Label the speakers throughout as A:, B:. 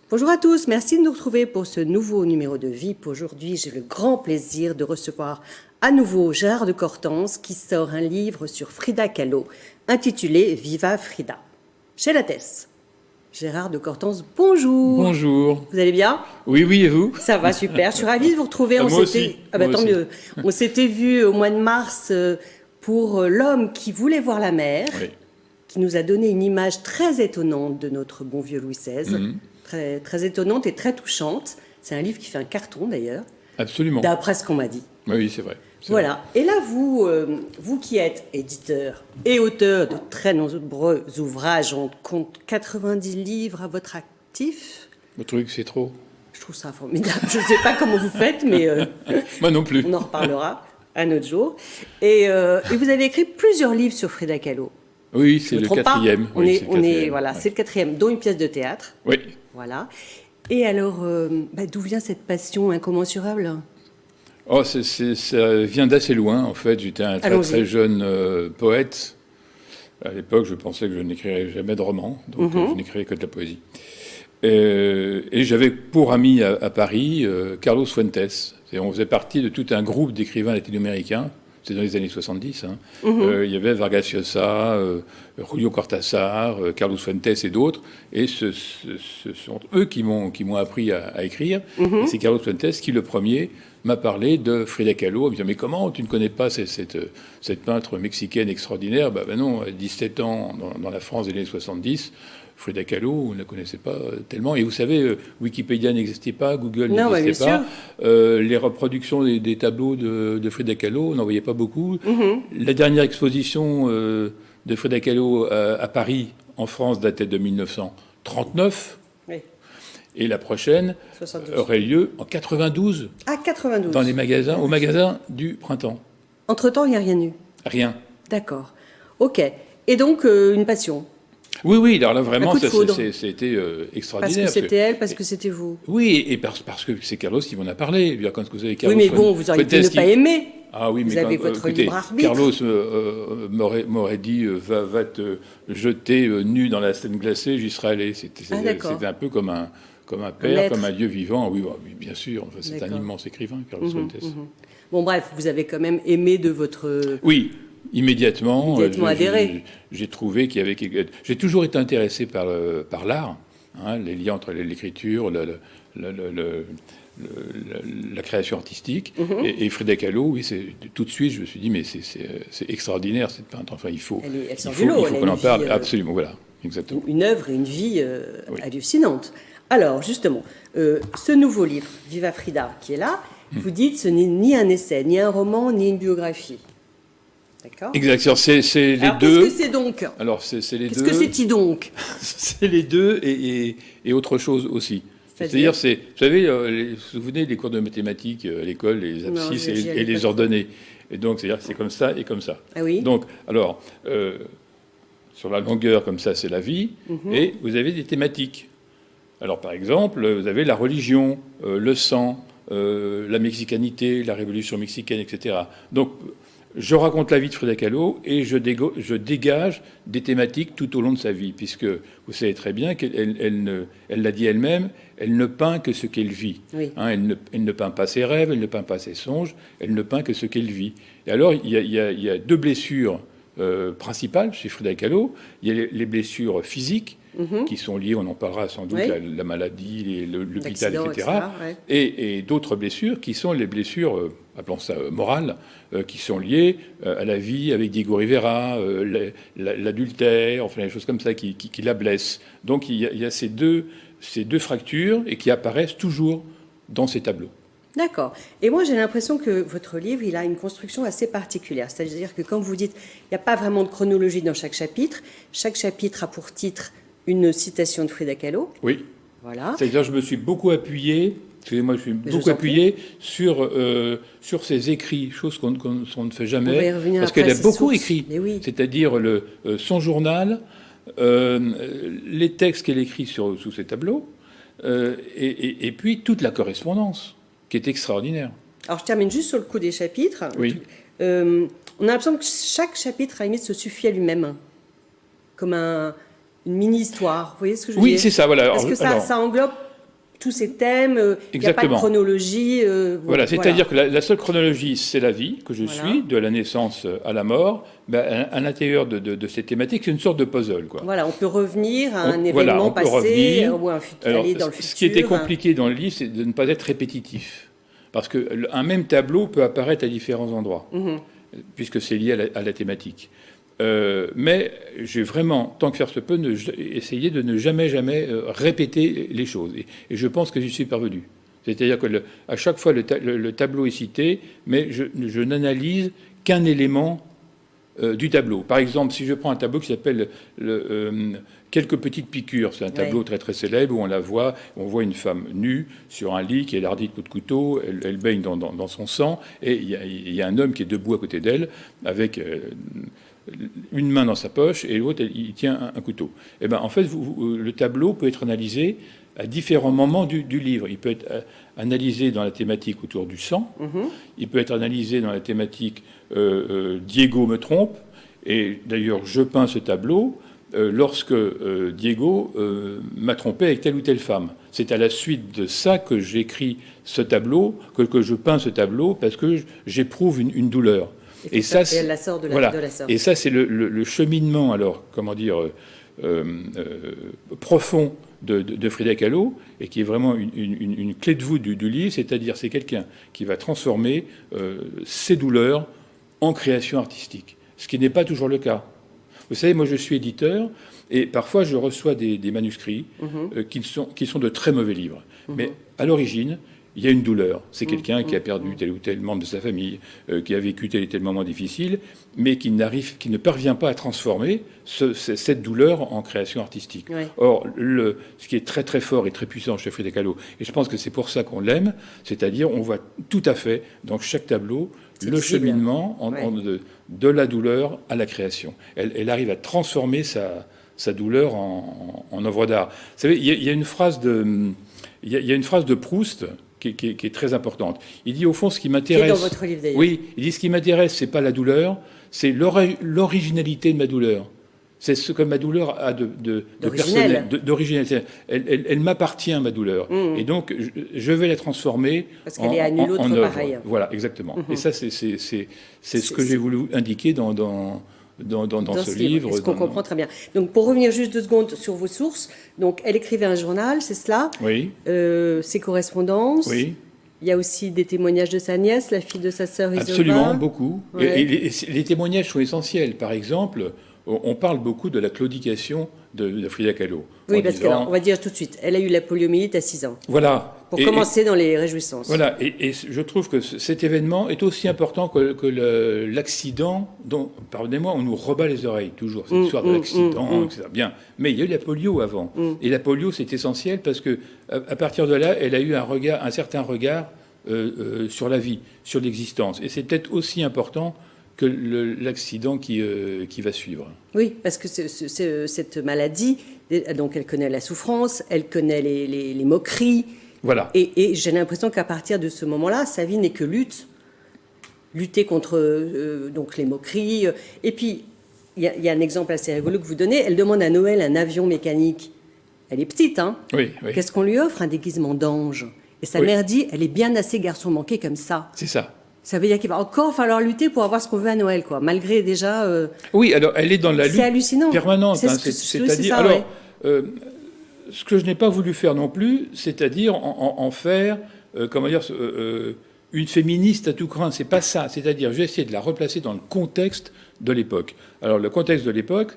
A: Bonjour à tous, merci de nous retrouver pour ce nouveau numéro de VIP. Aujourd'hui, j'ai le grand plaisir de recevoir à nouveau Gérard de Cortance qui sort un livre sur Frida Kahlo intitulé Viva Frida, chez Lattès. Gérard de Cortance, bonjour.
B: Bonjour.
A: Vous allez bien?
B: Oui, oui, et vous?
A: Ça va, super. Je suis ravie de vous retrouver.
B: Moi aussi. Moi
A: Tant
B: aussi.
A: mieux. On s'était vu au mois de mars pour L'homme qui voulait voir la mer,
B: Oui.
A: qui nous a donné une image très étonnante de notre bon vieux Louis XVI. Très, très étonnante et très touchante. C'est un livre qui fait un carton d'ailleurs,
B: Absolument.
A: d'après ce qu'on m'a dit.
B: Oui, c'est vrai. C'est
A: Voilà. Et là, vous qui êtes éditeur et auteur de très nombreux ouvrages, on compte 90 livres à votre actif.
B: vrai. Votre truc, c'est trop.
A: Je trouve ça formidable. Je ne sais pas comment vous faites, mais
B: Moi non plus.
A: on en reparlera un autre jour. Et vous avez écrit plusieurs livres sur Frida Kahlo.
B: Oui,
A: Je
B: c'est
A: me
B: le
A: trompe pas.
B: quatrième. Oui, c'est le quatrième.
A: Voilà,
B: Ouais.
A: c'est le quatrième, dont une pièce de théâtre.
B: Oui.
A: Voilà. Et alors, d'où vient cette passion incommensurable?
B: Oh, ça vient d'assez loin, en fait. J'étais un très,
A: Allons-y.
B: très jeune poète. À l'époque, je pensais que je n'écrirais jamais de roman, donc je n'écrivais que de la poésie. Et j'avais pour ami à Paris Carlos Fuentes. On faisait partie de tout un groupe d'écrivains latino-américains. C'était dans les années 70. Hein. Il y avait Vargas Llosa, Julio Cortázar, Carlos Fuentes et d'autres. Et ce sont eux qui m'ont appris à écrire. Et c'est Carlos Fuentes qui, le premier, m'a parlé de Frida Kahlo. Il me dit, mais comment tu ne connais pas cette peintre mexicaine extraordinaire? Ben non, à 17 ans, dans la France des années 70, Frida Kahlo, on ne la connaissait pas tellement. Et vous savez, Wikipédia n'existait pas, Google
A: Non, bah,
B: n'existait
A: bien
B: pas. Les reproductions des tableaux de Frida Kahlo, on n'en voyait pas beaucoup. La dernière exposition de Frida Kahlo à Paris, en France, datait de 1939.
A: Oui,
B: Et la prochaine
A: 72.
B: aurait lieu en 92,
A: Ah, 92.
B: dans les magasins, au magasin du printemps.
A: Entre-temps, il n'y a rien eu.
B: Rien.
A: D'accord. Ok. Et donc, une passion.
B: Oui, oui, alors là, vraiment,
A: coup de foudre.
B: c'était
A: Parce
B: extraordinaire.
A: que c'était elle, parce que c'était vous.
B: Oui, et parce que c'est Carlos qui m'en a parlé. Je veux dire, quand vous avez Carlos
A: Oui, mais bon, vous auriez pu
B: Fuentes
A: ne pas aimer.
B: Ah oui,
A: Vous
B: mais
A: avez
B: quand,
A: votre
B: écoutez,
A: libre arbitre.
B: Carlos m'aurait dit va te jeter nu dans la Seine glacée, j'y serais allé.
A: Ah, d'accord.
B: C'était un peu comme un père,
A: maître.
B: comme un dieu vivant. Oui, oui, bien sûr. Enfin, c'est un
A: D'accord.
B: immense écrivain, Carlos Fuentes.
A: Bon, bref, vous avez quand même aimé de votre...
B: Oui, immédiatement.
A: Immédiatement adhéré.
B: J'ai trouvé qu'il y avait quelque... J'ai toujours été intéressé par l'art, hein, les liens entre l'écriture, la création artistique. Et Frida Kahlo, oui, tout de suite, je me suis dit, mais c'est extraordinaire cette peintre. Enfin, il faut
A: Elle sort du lot, elle a
B: qu'on en
A: une
B: parle.
A: vie,
B: Absolument, voilà, exactement.
A: une œuvre et une vie
B: Oui.
A: hallucinante. Alors, justement, ce nouveau livre, Viva Frida, qui est là, vous dites ce n'est ni un essai, ni un roman, ni une biographie. D'accord?
B: Exactement, c'est les
A: Alors,
B: deux.
A: qu'est-ce que c'est donc?
B: Alors, c'est les
A: Qu'est-ce
B: deux.
A: que c'est-il donc?
B: C'est les deux et autre chose aussi.
A: C'est-à-dire
B: C'est-à-dire, vous savez, vous vous souvenez des cours de mathématiques à l'école, les
A: Non,
B: abscisses
A: j'y allais
B: et
A: pas
B: les
A: trop.
B: ordonnées. Et donc, c'est-à-dire, c'est comme ça et comme ça.
A: Ah oui?
B: Donc, alors, sur la longueur, comme ça, c'est la vie, et vous avez des thématiques. Alors, par exemple, vous avez la religion, le sang, la mexicanité, la révolution mexicaine, etc. Donc, je raconte la vie de Frida Kahlo et je dégage des thématiques tout au long de sa vie, puisque vous savez très bien qu'elle l'a dit elle-même, elle ne peint que ce qu'elle vit.
A: Oui.
B: Hein, elle ne peint pas ses rêves, elle ne peint pas ses songes, elle ne peint que ce qu'elle vit. Et alors, il y a deux blessures principales chez Frida Kahlo. Il y a les blessures physiques, qui sont liées, on en parlera sans doute,
A: Oui.
B: la maladie, l'hôpital,
A: L'accident,
B: etc.
A: ouais.
B: Et d'autres blessures qui sont les blessures, appelons ça morales, qui sont liées à la vie avec Diego Rivera, l'adultère, enfin des choses comme ça qui la blessent. Donc il y a ces deux fractures et qui apparaissent toujours dans ces tableaux.
A: D'accord. Et moi, j'ai l'impression que votre livre, il a une construction assez particulière. C'est-à-dire que, comme vous dites, il n'y a pas vraiment de chronologie dans chaque chapitre. Chaque chapitre a pour titre une citation de Frida Kahlo.
B: Oui.
A: Voilà.
B: C'est-à-dire je me suis beaucoup appuyé, excusez-moi, je suis
A: je
B: beaucoup
A: vous en
B: appuyé sur ses écrits, chose qu'on ne fait jamais.
A: On va y revenir
B: parce
A: après,
B: qu'elle a
A: ses
B: beaucoup
A: sources.
B: écrit.
A: Mais oui.
B: C'est-à-dire son journal, les textes qu'elle écrit sous ses tableaux, et puis toute la correspondance, qui est extraordinaire.
A: Alors, je termine juste sur le coup des chapitres.
B: Oui.
A: On a l'impression que chaque chapitre, à la limite, se suffit à lui-même. Comme une mini-histoire. Vous voyez ce que je veux
B: Oui,
A: dire?
B: c'est ça, voilà.
A: Parce que ça englobe tous ces thèmes, il n'y a pas de chronologie.
B: Voilà, c'est-à-dire que la seule chronologie, c'est la vie que je suis, de la naissance à la mort. Ben, à l'intérieur de ces thématiques, c'est une sorte de puzzle, quoi.
A: Voilà, on peut revenir à un événement passé ou aller dans le futur.
B: Ce qui était compliqué dans le livre, c'est de ne pas être répétitif. Parce qu'un même tableau peut apparaître à différents endroits, puisque c'est lié à la thématique. Mais j'ai vraiment, tant que faire se peut, essayé de ne jamais répéter les choses. Et je pense que j'y suis parvenu. C'est-à-dire que à chaque fois, le tableau est cité, mais je n'analyse qu'un élément du tableau. Par exemple, si je prends un tableau qui s'appelle Quelques petites piqûres, c'est un tableau très très célèbre où on voit une femme nue sur un lit qui est lardie de coups de couteau, elle baigne dans son sang, et il y a un homme qui est debout à côté d'elle avec une main dans sa poche et l'autre il tient un couteau. Et ben en fait, le tableau peut être analysé à différents moments du livre. Il peut être analysé dans la thématique autour du sang, il peut être analysé dans la thématique Diego me trompe, et d'ailleurs je peins ce tableau lorsque Diego m'a trompé avec telle ou telle femme. C'est à la suite de ça que j'écris ce tableau, que je peins ce tableau, parce que j'éprouve une douleur.
A: Et ça, elle la sort de la sorte.
B: Et ça, c'est le cheminement, alors, profond de Frida Kahlo, et qui est vraiment une clé de voûte du livre, c'est-à-dire c'est quelqu'un qui va transformer ses douleurs en création artistique, ce qui n'est pas toujours le cas. Vous savez, moi je suis éditeur, et parfois je reçois des manuscrits qui sont de très mauvais livres. Mais à l'origine, il y a une douleur. C'est quelqu'un qui a perdu tel ou tel membre de sa famille, qui a vécu tel ou tel moment difficile, mais qui ne parvient pas à transformer cette douleur en création artistique. Oui. Or, ce qui est très très fort et très puissant chez Frida Kahlo, et je pense que c'est pour ça qu'on l'aime, c'est-à-dire on voit tout à fait dans chaque tableau le cheminement de la douleur à la création. Elle arrive à transformer sa douleur en œuvre d'art. Vous savez, il y a une phrase de Proust qui est très importante. Il dit, au fond, ce qui m'intéresse...
A: Qui est dans votre livre, d'ailleurs.
B: Oui, il dit, ce qui m'intéresse, c'est pas la douleur, c'est l'originalité de ma douleur. C'est ce que ma douleur a de personnel, d'originalité. Elle m'appartient, ma douleur. Et donc, je vais la transformer
A: parce qu'elle est à nul autre pareil.
B: Voilà, exactement. Et ça, c'est ce que j'ai voulu indiquer dans ce livre.
A: Ce qu'on comprend très bien. Donc, pour revenir juste 2 secondes sur vos sources, donc elle écrivait un journal, c'est cela.
B: Oui.
A: Ses correspondances.
B: Oui.
A: Il y a aussi des témoignages de sa nièce, la fille de sa sœur Isolda.
B: Absolument, beaucoup. Ouais. Et les témoignages sont essentiels. Par exemple, on parle beaucoup de la claudication de Frida Kahlo.
A: Oui, parce qu'on va dire tout de suite, elle a eu la poliomyélite à 6 ans.
B: Voilà.
A: Pour commencer dans les réjouissances.
B: Voilà, et je trouve que cet événement est aussi important que l'accident dont, pardonnez-moi, on nous rebat les oreilles toujours, cette histoire de l'accident, etc. Bien, mais il y a eu la polio avant. Et la polio, c'est essentiel parce que à partir de là, elle a eu un certain regard sur la vie, sur l'existence. Et c'est peut-être aussi important que l'accident qui va suivre.
A: Oui, parce que cette maladie, donc elle connaît la souffrance, elle connaît les moqueries.
B: Voilà.
A: Et j'ai l'impression qu'à partir de ce moment-là, sa vie n'est que lutter contre donc les moqueries. Et puis, il y a un exemple assez rigolo que vous donnez. Elle demande à Noël un avion mécanique. Elle est petite, hein ?
B: Oui.
A: Qu'est-ce qu'on lui offre ? Un déguisement d'ange. Et sa mère dit, elle est bien assez garçon manqué comme ça.
B: C'est ça.
A: Ça veut dire qu'il va encore falloir lutter pour avoir ce qu'on veut à Noël, quoi. Malgré déjà...
B: Oui, alors elle est dans la lutte permanente. C'est-à-dire... Alors, ce que je n'ai pas voulu faire non plus, c'est-à-dire en faire, une féministe à tout craint. C'est pas ça. C'est-à-dire, j'ai essayé de la replacer dans le contexte de l'époque. Alors, le contexte de l'époque,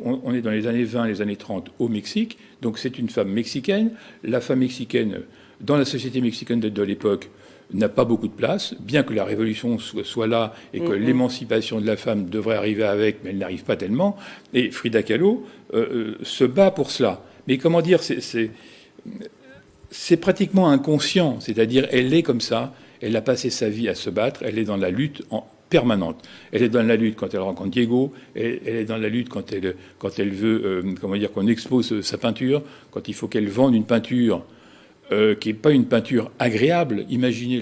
B: on est dans les années 20, les années 30 au Mexique. Donc, c'est une femme mexicaine. La femme mexicaine, dans la société mexicaine de l'époque, n'a pas beaucoup de place, bien que la révolution soit là et que l'émancipation de la femme devrait arriver avec, mais elle n'arrive pas tellement. Et Frida Kahlo se bat pour cela. Mais comment dire, c'est pratiquement inconscient, c'est-à-dire elle est comme ça, elle a passé sa vie à se battre, elle est dans la lutte permanente. Elle est dans la lutte quand elle rencontre Diego, elle est dans la lutte quand elle veut qu'on expose sa peinture, quand il faut qu'elle vende une peinture qui n'est pas une peinture agréable. Imaginez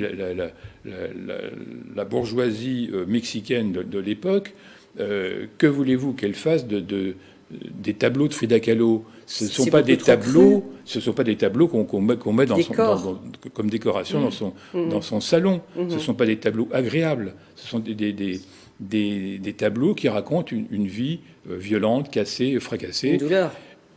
B: la bourgeoisie mexicaine de l'époque. Que voulez-vous qu'elle fasse des tableaux de Frida Kahlo ? Ce ne sont
A: C'est
B: pas
A: beaucoup
B: des
A: trop
B: tableaux. Ce sont pas des tableaux qu'on met comme décoration dans son salon. Ce ne sont pas des tableaux agréables. Ce sont des tableaux qui racontent une vie violente, cassée, fracassée.
A: Une douleur.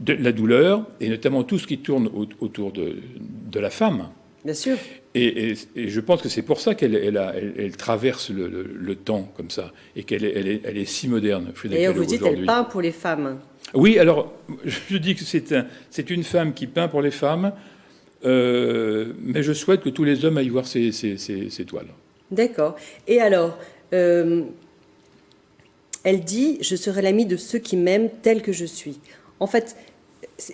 B: La douleur, et notamment tout ce qui tourne autour de la femme.
A: Bien sûr.
B: Et je pense que c'est pour ça qu'elle traverse le temps comme ça, et qu'elle est si moderne, Frida
A: D'ailleurs,
B: Kahlo,
A: vous dites
B: aujourd'hui.
A: elle peint pour les femmes.
B: Oui, alors, je dis que c'est une femme qui peint pour les femmes, mais je souhaite que tous les hommes aillent voir ses toiles.
A: D'accord. Et alors, elle dit « Je serai l'amie de ceux qui m'aiment tel que je suis ». En fait,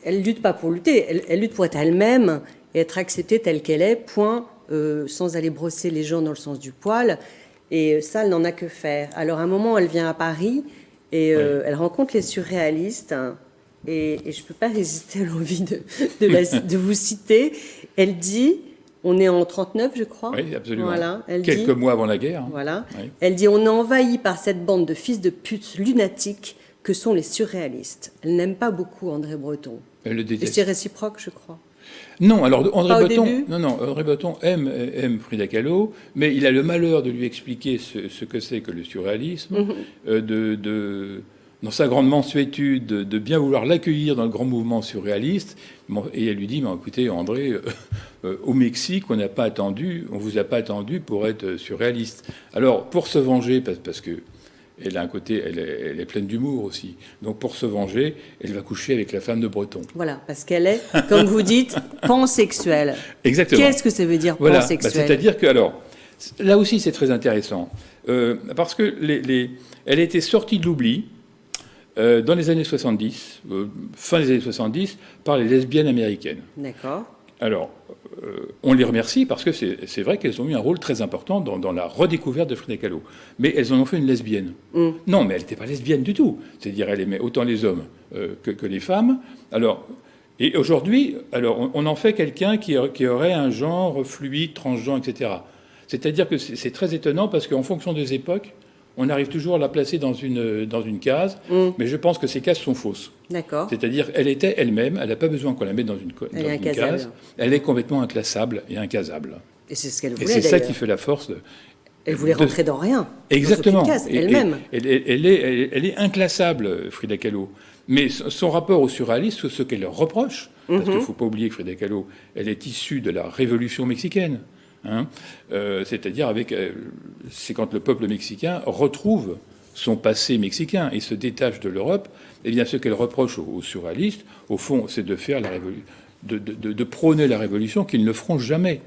A: elle lutte pas pour lutter, elle lutte pour être elle-même et être acceptée telle qu'elle est, point, sans aller brosser les gens dans le sens du poil. Et ça, elle n'en a que faire. Alors, à un moment, elle vient à Paris et elle rencontre les surréalistes. Hein, et je ne peux pas résister à l'envie de vous citer. Elle dit, on est en 39, je crois.
B: Oui, absolument.
A: Voilà,
B: Quelques mois avant la guerre. Hein.
A: Voilà.
B: Oui.
A: Elle dit, on est envahi par cette bande de fils de pute lunatiques que sont les surréalistes. Elle n'aime pas beaucoup André Breton.
B: Elle le
A: Et
B: déteste.
A: c'est réciproque, je crois.
B: Non, alors André
A: début
B: Breton aime Frida Kahlo, mais il a le malheur de lui expliquer ce que c'est que le surréalisme, dans sa grande mansuétude, de bien vouloir l'accueillir dans le grand mouvement surréaliste. Et elle lui dit, écoutez, André, au Mexique, on vous a pas attendu pour être surréaliste. Alors, pour se venger, parce que elle a un côté, elle est pleine d'humour aussi. Donc, pour se venger, elle va coucher avec la femme de Breton.
A: Voilà, parce qu'elle est, comme vous dites, pansexuelle.
B: Exactement.
A: Qu'est-ce que ça veut dire,
B: voilà.
A: pansexuelle?
B: C'est-à-dire que, alors, là aussi, c'est très intéressant. Parce que elle était sortie de l'oubli dans les années 70, fin des années 70, par les lesbiennes américaines.
A: D'accord.
B: Alors, on les remercie parce que c'est vrai qu'elles ont eu un rôle très important dans la redécouverte de Frida Kahlo. Mais elles en ont fait une lesbienne. Non, mais elle n'était pas lesbienne du tout. C'est-à-dire elle aimait autant les hommes que les femmes. Alors, et aujourd'hui, on en fait quelqu'un qui aurait un genre fluide, transgenre, etc. C'est-à-dire que c'est très étonnant parce qu'en fonction des époques, on arrive toujours à la placer dans une case, mais je pense que ces cases sont fausses.
A: D'accord.
B: C'est-à-dire, elle était elle-même, elle n'a pas besoin qu'on la mette dans une case. Elle est complètement inclassable et incasable.
A: Et c'est ce qu'elle voulait,
B: et c'est ça
A: d'ailleurs.
B: qui fait la force de...
A: Elle voulait rentrer dans rien.
B: Exactement.
A: Dans aucune case, elle-même.
B: Elle est inclassable, Frida Kahlo. Mais son rapport au surréalisme, ce qu'elle leur reproche, parce qu'il ne faut pas oublier que Frida Kahlo, elle est issue de la Révolution mexicaine. Hein, c'est-à-dire c'est quand le peuple mexicain retrouve son passé mexicain et se détache de l'Europe. Eh bien, ce qu'elle reproche aux surréalistes, au fond, c'est de faire de prôner la révolution qu'ils ne feront jamais.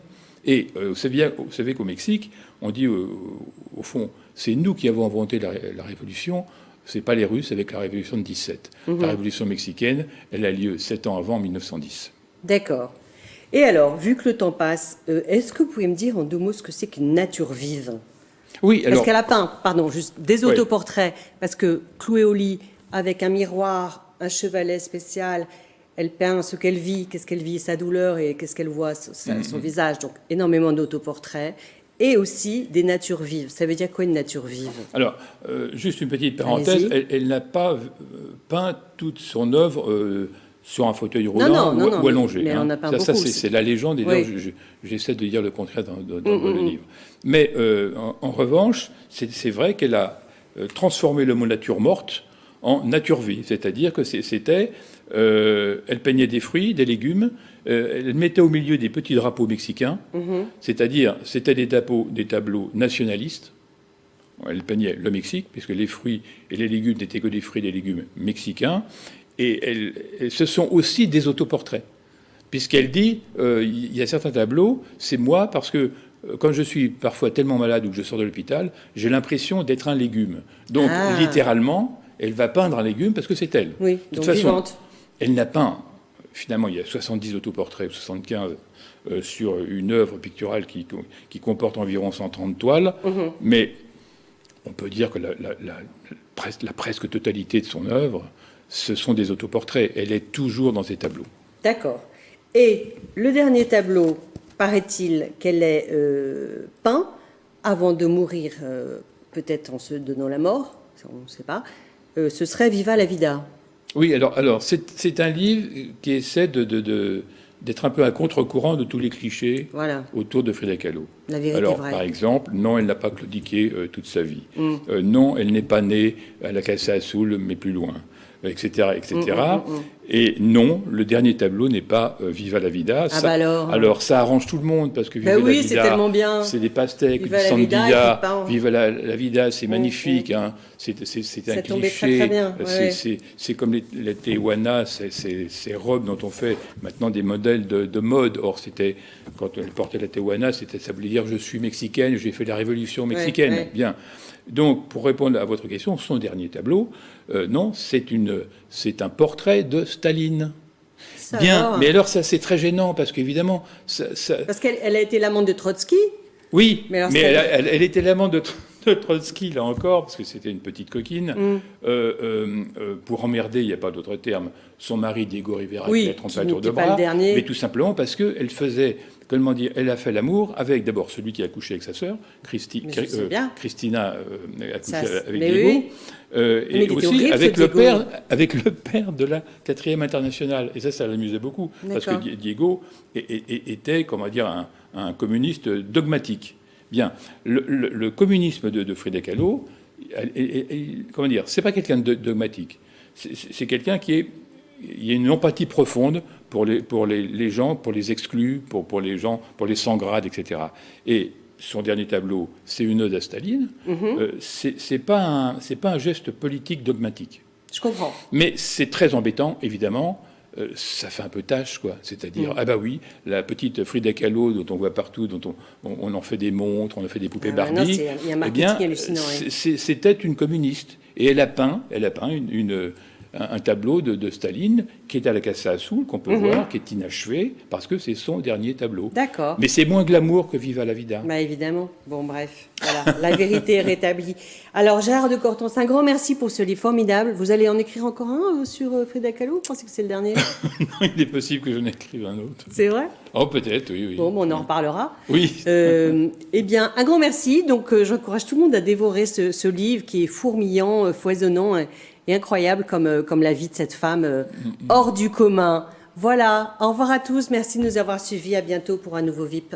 B: Et vous savez qu'au Mexique, on dit au fond, c'est nous qui avons inventé la révolution. C'est pas les Russes avec la révolution de 17. La révolution mexicaine, elle a lieu 7 ans avant, en 1910.
A: D'accord. Et alors, vu que le temps passe, est-ce que vous pouvez me dire en 2 mots ce que c'est qu'une nature vive?
B: Oui, alors...
A: Parce qu'elle a peint, juste des autoportraits, parce que clouée au lit, avec un miroir, un chevalet spécial, elle peint ce qu'elle vit, qu'est-ce qu'elle vit, sa douleur et qu'est-ce qu'elle voit, son visage. Donc, énormément d'autoportraits. Et aussi des natures vives. Ça veut dire quoi, une nature vive?
B: Alors, juste une petite parenthèse, elle n'a pas peint toute son œuvre... sur un fauteuil roulant ou allongé.
A: Mais on a peint beaucoup.
B: C'est la légende, et oui. J'essaie de dire le contraire dans le livre. Mais en revanche, c'est vrai qu'elle a transformé le mot nature morte en nature vive. C'est-à-dire que elle peignait des fruits, des légumes, elle mettait au milieu des petits drapeaux mexicains, c'est-à-dire c'était des tableaux nationalistes. Elle peignait le Mexique, puisque les fruits et les légumes n'étaient que des fruits et des légumes mexicains. Et ce sont aussi des autoportraits, puisqu'elle dit, il y a certains tableaux, c'est moi, parce que quand je suis parfois tellement malade ou que je sors de l'hôpital, j'ai l'impression d'être un légume. Donc, littéralement, elle va peindre un légume parce que c'est elle.
A: Oui,
B: de toute façon, vivante. Elle n'a peint, finalement, il y a 70 autoportraits, 75 sur une œuvre picturale qui comporte environ 130 toiles, mais on peut dire que la presque totalité de son œuvre, ce sont des autoportraits. Elle est toujours dans ces tableaux.
A: D'accord. Et le dernier tableau, paraît-il qu'elle ait peint avant de mourir, peut-être en se donnant la mort, on ne sait pas, ce serait Viva la Vida.
B: Oui, alors c'est un livre qui essaie d'être un peu à contre-courant de tous les clichés autour de Frida Kahlo.
A: La vérité
B: alors,
A: vraie.
B: par exemple, non, elle n'a pas claudiqué toute sa vie. Non, elle n'est pas née à la Casa Azul, mais plus loin, etc., etc. Et non, le dernier tableau n'est pas Viva la Vida.
A: Ah bah
B: alors, ça arrange tout le monde, parce que Viva la Vida,
A: c'est tellement bien.
B: C'est des pastèques,
A: Viva
B: du
A: la Vida,
B: Sandilla, Viva la Vida, c'est magnifique. Hein. C'est un cliché.
A: Très bien.
B: C'est comme les Tehuana, ces robes dont on fait maintenant des modèles de mode. Or, quand elle portait la Tehuana, ça voulait dire je suis mexicaine, j'ai fait la révolution mexicaine. Bien. Donc, pour répondre à votre question, son dernier tableau, non, c'est un portrait de Staline. Bien, mais alors ça c'est très gênant parce qu'évidemment...
A: Parce qu'elle a été l'amante de Trotsky.
B: Oui, mais elle était l'amante de Trotsky, là encore, parce que c'était une petite coquine. Pour emmerder, il n'y a pas d'autre terme, son mari Diego Rivera, qui a trompé à tour de bras, mais tout simplement parce qu'elle faisait... Comment dire, elle a fait l'amour avec d'abord celui qui a couché avec sa sœur, Christina, a couché avec Diego, et aussi avec le père de la 4e internationale. Et ça l'amusait beaucoup, parce que Diego était, comment dire, un communiste dogmatique. Bien, le communisme de Frida Kahlo, comment dire, c'est pas quelqu'un de dogmatique, c'est quelqu'un il y a une empathie profonde pour les gens, pour les exclus, pour les gens, pour les sans-grades, etc. Et son dernier tableau, c'est une ode à Staline. C'est pas un geste politique dogmatique.
A: Je comprends.
B: Mais c'est très embêtant, évidemment. Ça fait un peu tâche, quoi. C'est-à-dire, ah bah oui, la petite Frida Kahlo dont on voit partout, dont on en fait des montres, on en fait des poupées Barbie.
A: Il y a un marketing hallucinant.
B: C'était une communiste. Et elle a peint un tableau de Staline qui est à la Casa Azul, qu'on peut voir, qui est inachevé, parce que c'est son dernier tableau.
A: D'accord.
B: Mais c'est moins glamour que Viva la Vida.
A: Bah évidemment. Bon, bref, voilà, la vérité est rétablie. Alors, Gérard de Cortons, un grand merci pour ce livre formidable. Vous allez en écrire encore un sur Frida Kahlo? Vous pensez que c'est le dernier?
B: Non, il est possible que j'en écrive un autre.
A: C'est vrai?
B: Oh, peut-être, oui.
A: Bon, on en reparlera.
B: Oui.
A: Eh bien, un grand merci. Donc, j'encourage tout le monde à dévorer ce livre qui est fourmillant, foisonnant et incroyable comme la vie de cette femme hors du commun. Voilà, au revoir à tous, merci de nous avoir suivis, à bientôt pour un nouveau VIP.